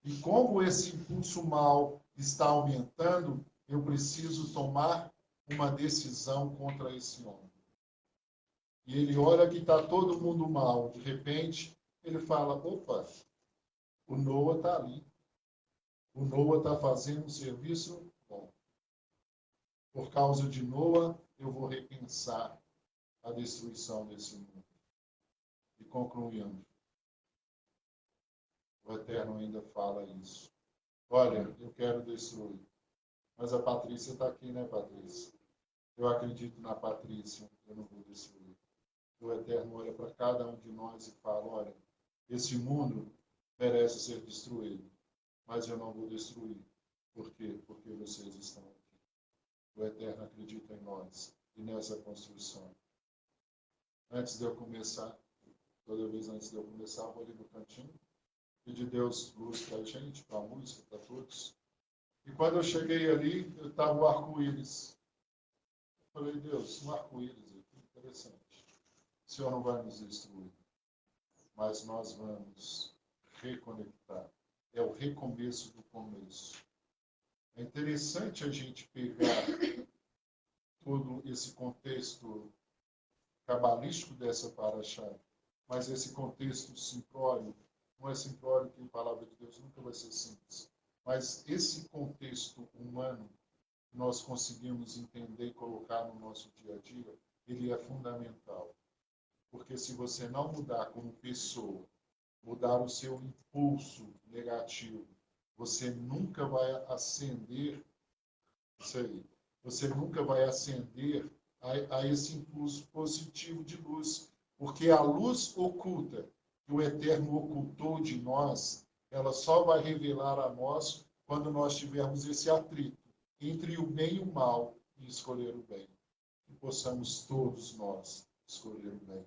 E como esse impulso mal está aumentando, eu preciso tomar uma decisão contra esse homem. E ele olha que está todo mundo mal. De repente, ele fala, opa, o Noah está ali. O Noah está fazendo um serviço bom. Por causa de Noah, eu vou repensar a destruição desse mundo. E concluindo, o Eterno ainda fala isso. Olha, eu quero destruir. Mas a Patrícia está aqui, né, Patrícia? Eu acredito na Patrícia, eu não vou destruir. O Eterno olha para cada um de nós e fala, olha, esse mundo merece ser destruído, mas eu não vou destruir. Por quê? Porque vocês estão aqui. O Eterno acredita em nós e nessa construção. Antes de eu começar, toda vez antes de eu começar, eu vou ali no cantinho, pedir Deus luz para a gente, para a música, para todos. E quando eu cheguei ali, eu estava o arco-íris. Eu falei, Deus, um arco-íris aqui, interessante. O Senhor não vai nos destruir, mas nós vamos reconectar. É o recomeço do começo. É interessante a gente pegar todo esse contexto cabalístico dessa paraxá, mas esse contexto simplório, não é simplório que a palavra de Deus nunca vai ser simples, mas esse contexto humano que nós conseguimos entender e colocar no nosso dia a dia, ele é fundamental. Porque se você não mudar como pessoa, mudar o seu impulso negativo, você nunca vai acender isso aí. Você nunca vai acender a esse impulso positivo de luz. Porque a luz oculta, que o Eterno ocultou de nós, ela só vai revelar a nós quando nós tivermos esse atrito entre o bem e o mal e escolher o bem. Que possamos todos nós escolher o bem.